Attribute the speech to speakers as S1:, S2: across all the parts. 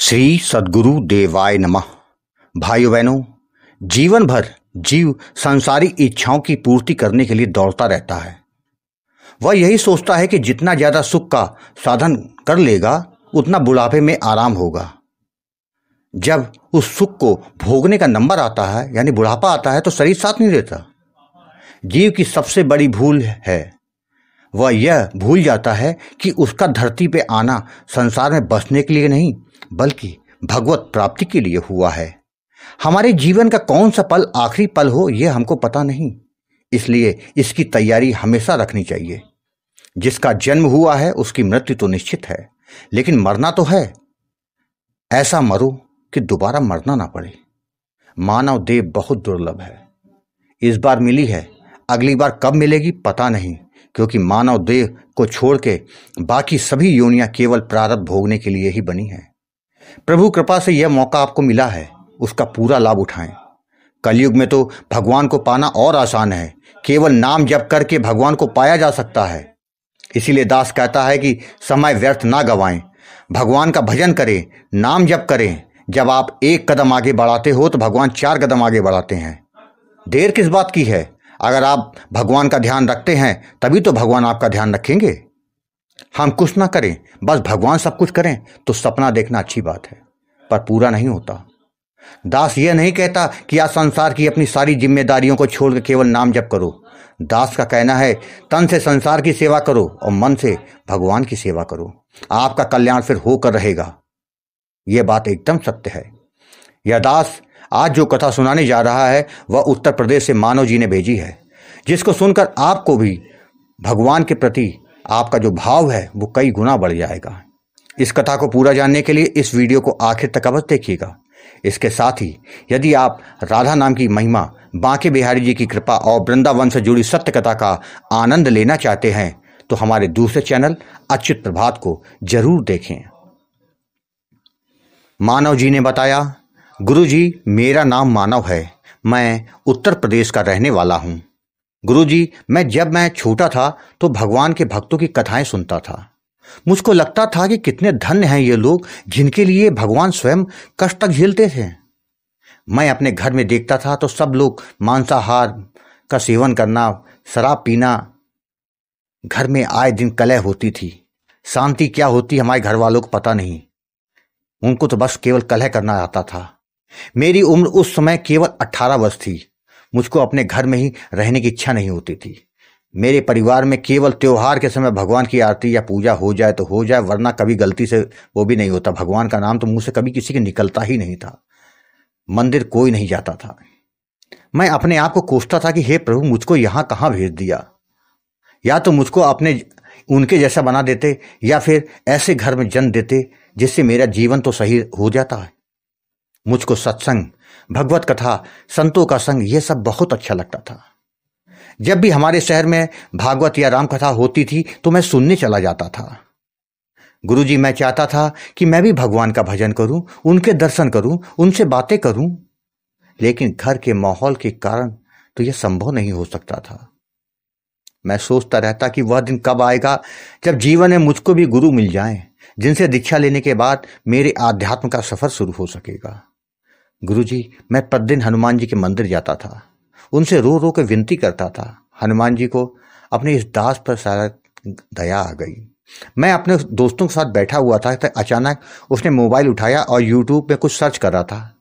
S1: श्री सद्गुरु देवाय नमः। भाइयों बहनों, जीवन भर जीव सांसारिक इच्छाओं की पूर्ति करने के लिए दौड़ता रहता है। वह यही सोचता है कि जितना ज्यादा सुख का साधन कर लेगा उतना बुढ़ापे में आराम होगा। जब उस सुख को भोगने का नंबर आता है यानी बुढ़ापा आता है तो शरीर साथ नहीं देता। जीव की सबसे बड़ी भूल है वह यह भूल जाता है कि उसका धरती पे आना संसार में बसने के लिए नहीं बल्कि भगवत प्राप्ति के लिए हुआ है। हमारे जीवन का कौन सा पल आखिरी पल हो यह हमको पता नहीं, इसलिए इसकी तैयारी हमेशा रखनी चाहिए। जिसका जन्म हुआ है उसकी मृत्यु तो निश्चित है, लेकिन मरना तो है। ऐसा मरो कि दोबारा मरना ना पड़े। मानव देह बहुत दुर्लभ है। इस बार मिली है, अगली बार कब मिलेगी पता नहीं, क्योंकि मानव देह को छोड़ के बाकी सभी योनियां केवल प्रारब्ध भोगने के लिए ही बनी है। प्रभु कृपा से यह मौका आपको मिला है, उसका पूरा लाभ उठाएं। कलयुग में तो भगवान को पाना और आसान है। केवल नाम जप करके भगवान को पाया जा सकता है। इसीलिए दास कहता है कि समय व्यर्थ ना गवाएं, भगवान का भजन करें, नाम जप करें। जब आप एक कदम आगे बढ़ाते हो तो भगवान 4 कदम आगे बढ़ाते हैं। देर किस बात की है? अगर आप भगवान का ध्यान रखते हैं तभी तो भगवान आपका ध्यान रखेंगे। हम कुछ ना करें, बस भगवान सब कुछ करें तो सपना देखना अच्छी बात है, पर पूरा नहीं होता। दास यह नहीं कहता कि आज संसार की अपनी सारी जिम्मेदारियों को छोड़कर केवल नाम जप करो। दास का कहना है तन से संसार की सेवा करो और मन से भगवान की सेवा करो। आपका कल्याण फिर होकर रहेगा। यह बात एकदम सत्य है। यह दास आज जो कथा सुनाने जा रहा है वह उत्तर प्रदेश से मानव जी ने भेजी है, जिसको सुनकर आपको भी भगवान के प्रति आपका जो भाव है वो कई गुना बढ़ जाएगा। इस कथा को पूरा जानने के लिए इस वीडियो को आखिर तक अवश्य देखिएगा। इसके साथ ही यदि आप राधा नाम की महिमा, बांके बिहारी जी की कृपा और वृंदावन से जुड़ी सत्य कथा का आनंद लेना चाहते हैं तो हमारे दूसरे चैनल अच्युत प्रभात को जरूर देखें। मानव जी ने बताया, गुरुजी मेरा नाम मानव है, मैं उत्तर प्रदेश का रहने वाला हूँ। गुरुजी जब मैं छोटा था तो भगवान के भक्तों की कथाएं सुनता था। मुझको लगता था कि कितने धन्य हैं ये लोग जिनके लिए भगवान स्वयं कष्ट तक झेलते थे। मैं अपने घर में देखता था तो सब लोग मांसाहार का सेवन करना, शराब पीना, घर में आए दिन कलह होती थी। शांति क्या होती हमारे घर वालों को पता नहीं, उनको तो बस केवल कलह करना आता था। मेरी उम्र उस समय केवल 18 वर्ष थी। मुझको अपने घर में ही रहने की इच्छा नहीं होती थी। मेरे परिवार में केवल त्योहार के समय भगवान की आरती या पूजा हो जाए तो हो जाए, वरना कभी गलती से वो भी नहीं होता। भगवान का नाम तो मुंह से कभी किसी के निकलता ही नहीं था। मंदिर कोई नहीं जाता था। मैं अपने आप को कोसता था कि हे प्रभु, मुझको यहाँ कहाँ भेज दिया। या तो मुझको अपने उनके जैसा बना देते या फिर ऐसे घर में जन्म देते जिससे मेरा जीवन तो सही हो जाता है। मुझको सत्संग, भगवत कथा, संतों का संग यह सब बहुत अच्छा लगता था। जब भी हमारे शहर में भागवत या राम कथा होती थी तो मैं सुनने चला जाता था। गुरुजी मैं चाहता था कि मैं भी भगवान का भजन करूं, उनके दर्शन करूं, उनसे बातें करूं, लेकिन घर के माहौल के कारण तो यह संभव नहीं हो सकता था। मैं सोचता रहता कि वह दिन कब आएगा जब जीवन में मुझको भी गुरु मिल जाएं, जिनसे दीक्षा लेने के बाद मेरे आध्यात्म का सफर शुरू हो सकेगा। गुरुजी मैं प्रतिदिन हनुमान जी के मंदिर जाता था, उनसे रो रो के विनती करता था। हनुमान जी को अपने इस दास पर शायद दया आ गई। मैं अपने दोस्तों के साथ बैठा हुआ था तो अचानक उसने मोबाइल उठाया और यूट्यूब पे कुछ सर्च कर रहा था।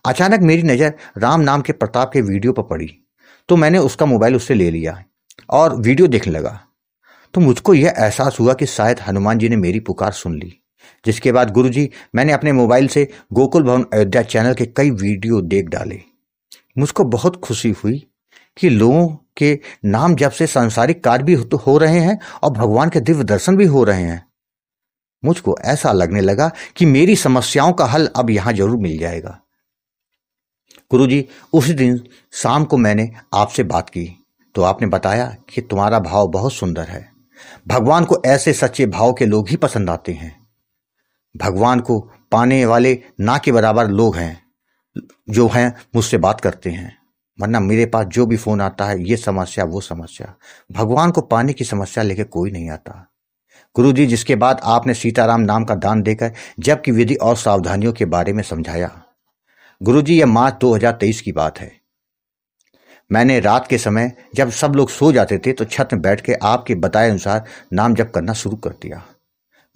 S1: अचानक मेरी नज़र राम नाम के प्रताप के वीडियो पर पड़ी तो मैंने उसका मोबाइल उससे ले लिया और वीडियो देखने लगा। तो मुझको यह एहसास हुआ कि शायद हनुमान जी ने मेरी पुकार सुन ली। जिसके बाद गुरुजी मैंने अपने मोबाइल से गोकुल भवन अयोध्या चैनल के कई वीडियो देख डाले। मुझको बहुत खुशी हुई कि लोगों के नाम जप से सांसारिक कार्य भी हो रहे हैं और भगवान के दिव्य दर्शन भी हो रहे हैं। मुझको ऐसा लगने लगा कि मेरी समस्याओं का हल अब यहां जरूर मिल जाएगा। गुरुजी उसी दिन शाम को मैंने आपसे बात की तो आपने बताया कि तुम्हारा भाव बहुत सुंदर है। भगवान को ऐसे सच्चे भाव के लोग ही पसंद आते हैं। भगवान को पाने वाले ना के बराबर लोग हैं जो हैं मुझसे बात करते हैं, वरना मेरे पास जो भी फोन आता है ये समस्या वो समस्या, भगवान को पाने की समस्या लेके कोई नहीं आता। गुरुजी, जिसके बाद आपने सीताराम नाम का दान देकर जप की विधि और सावधानियों के बारे में समझाया। गुरुजी, यह मार्च 2023 की बात है। मैंने रात के समय जब सब लोग सो जाते थे तो छत में बैठ के आपके बताए अनुसार नाम जप करना शुरू कर दिया।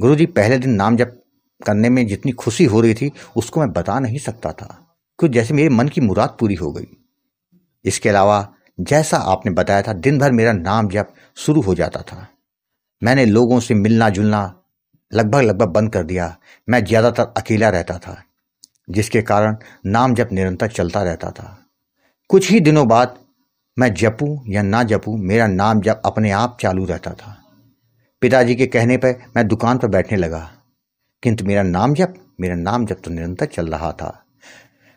S1: गुरुजी, पहले दिन नाम जप करने में जितनी खुशी हो रही थी उसको मैं बता नहीं सकता था, क्योंकि जैसे मेरे मन की मुराद पूरी हो गई। इसके अलावा जैसा आपने बताया था, दिन भर मेरा नाम जप शुरू हो जाता था। मैंने लोगों से मिलना जुलना लगभग बंद कर दिया। मैं ज़्यादातर अकेला रहता था, जिसके कारण नाम जप निरंतर चलता रहता था। कुछ ही दिनों बाद मैं जपूं या ना जपूं, मेरा नाम जप अपने आप चालू रहता था। पिताजी के कहने पर मैं दुकान पर बैठने लगा, किंतु मेरा नाम जप तो निरंतर चल रहा था।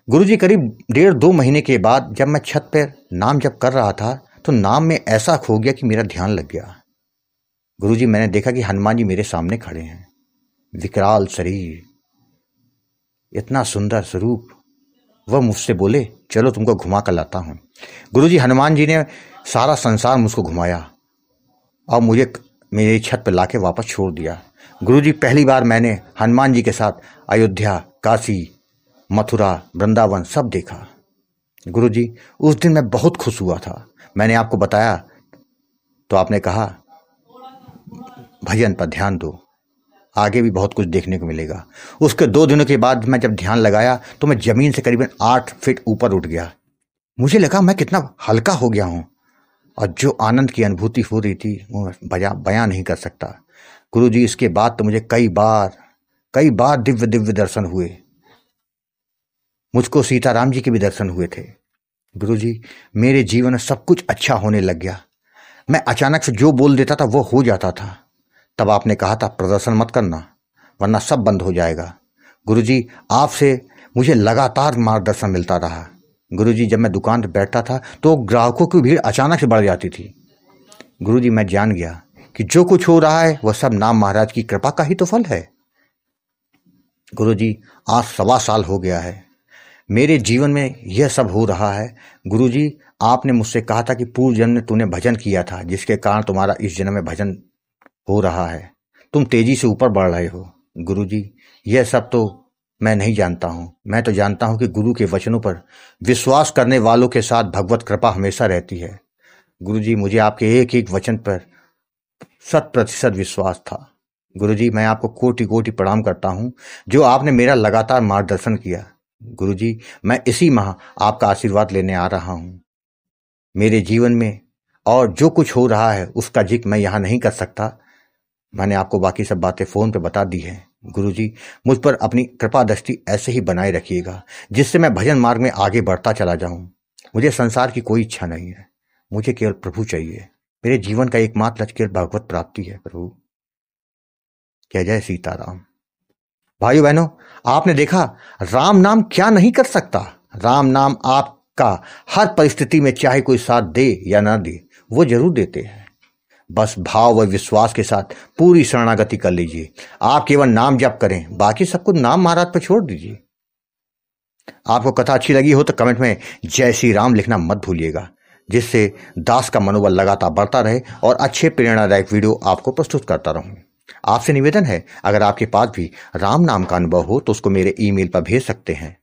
S1: गुरुजी, करीब 1.5-2 महीने के बाद जब मैं छत पर नाम जप कर रहा था तो नाम में ऐसा खो गया कि मेरा ध्यान लग गया। गुरुजी, मैंने देखा कि हनुमान जी मेरे सामने खड़े हैं। विकराल शरीर, इतना सुंदर स्वरूप। वह मुझसे बोले, चलो तुमको घुमा कर लाता हूँ। गुरुजी, हनुमान जी ने सारा संसार मुझको घुमाया और मुझे मेरी छत पर लाके वापस छोड़ दिया। गुरुजी, पहली बार मैंने हनुमान जी के साथ अयोध्या, काशी, मथुरा, वृंदावन सब देखा। गुरुजी, उस दिन मैं बहुत खुश हुआ था। मैंने आपको बताया तो आपने कहा भजन पर ध्यान दो, आगे भी बहुत कुछ देखने को मिलेगा। उसके 2 दिनों के बाद मैं जब ध्यान लगाया तो मैं जमीन से करीबन 8 फीट ऊपर उठ गया। मुझे लगा मैं कितना हल्का हो गया हूँ, और जो आनंद की अनुभूति हो रही थी वो बयां नहीं कर सकता। गुरुजी, इसके बाद तो मुझे कई बार दिव्य दर्शन हुए। मुझको सीताराम जी के भी दर्शन हुए थे। गुरुजी, मेरे जीवन में सब कुछ अच्छा होने लग गया। मैं अचानक से जो बोल देता था वो हो जाता था। तब आपने कहा था प्रदर्शन मत करना वरना सब बंद हो जाएगा। गुरुजी, आपसे मुझे लगातार मार्गदर्शन मिलता रहा। गुरुजी, जब मैं दुकान पर बैठता था तो ग्राहकों की भीड़ अचानक से बढ़ जाती थी। गुरुजी, मैं जान गया कि जो कुछ हो रहा है वह सब नाम महाराज की कृपा का ही तो फल है। गुरुजी, आज 1.25 साल हो गया है मेरे जीवन में यह सब हो रहा है। गुरुजी, आपने मुझसे कहा था कि पूर्व जन्म में तूने भजन किया था, जिसके कारण तुम्हारा इस जन्म में भजन हो रहा है। तुम तेजी से ऊपर बढ़ रहे हो। गुरुजी, यह सब तो मैं नहीं जानता हूँ। मैं तो जानता हूँ कि गुरु के वचनों पर विश्वास करने वालों के साथ भगवत कृपा हमेशा रहती है। गुरुजी, मुझे आपके एक एक वचन पर 100% विश्वास था। गुरुजी, मैं आपको कोटि प्रणाम करता हूँ जो आपने मेरा लगातार मार्गदर्शन किया। गुरुजी, मैं इसी माह आपका आशीर्वाद लेने आ रहा हूँ। मेरे जीवन में और जो कुछ हो रहा है उसका जिक्र मैं यहाँ नहीं कर सकता। मैंने आपको बाकी सब बातें फ़ोन पे बता दी है। गुरुजी, मुझ पर अपनी कृपा दृष्टि ऐसे ही बनाए रखिएगा, जिससे मैं भजन मार्ग में आगे बढ़ता चला जाऊं। मुझे संसार की कोई इच्छा नहीं है, मुझे केवल प्रभु चाहिए। मेरे जीवन का एकमात्र लक्ष्य केवल भगवत प्राप्ति है। प्रभु, जय सीताराम। भाइयों बहनों, आपने देखा राम नाम क्या नहीं कर सकता। राम नाम आपका हर परिस्थिति में चाहे कोई साथ दे या ना दे, वो जरूर देते हैं। बस भाव व विश्वास के साथ पूरी शरणागति कर लीजिए। आप केवल नाम जप करें, बाकी सब कुछ नाम महाराज पर छोड़ दीजिए। आपको कथा अच्छी लगी हो तो कमेंट में जय श्री राम लिखना मत भूलिएगा, जिससे दास का मनोबल लगातार बढ़ता रहे और अच्छे प्रेरणादायक वीडियो आपको प्रस्तुत करता रहूं। आपसे निवेदन है, अगर आपके पास भी राम नाम का अनुभव हो तो उसको मेरे ईमेल पर भेज सकते हैं,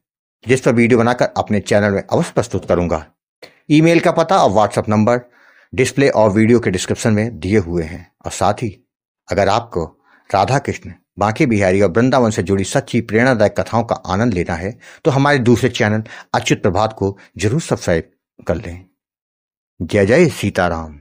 S1: जिस पर वीडियो बनाकर अपने चैनल में अवश्य प्रस्तुत करूंगा। ईमेल का पता और व्हाट्सएप नंबर डिस्प्ले और वीडियो के डिस्क्रिप्शन में दिए हुए हैं। और साथ ही अगर आपको राधा कृष्ण, बांके बिहारी और वृंदावन से जुड़ी सच्ची प्रेरणादायक कथाओं का आनंद लेना है तो हमारे दूसरे चैनल अच्युत प्रभात को जरूर सब्सक्राइब कर लें। जय जय सीताराम।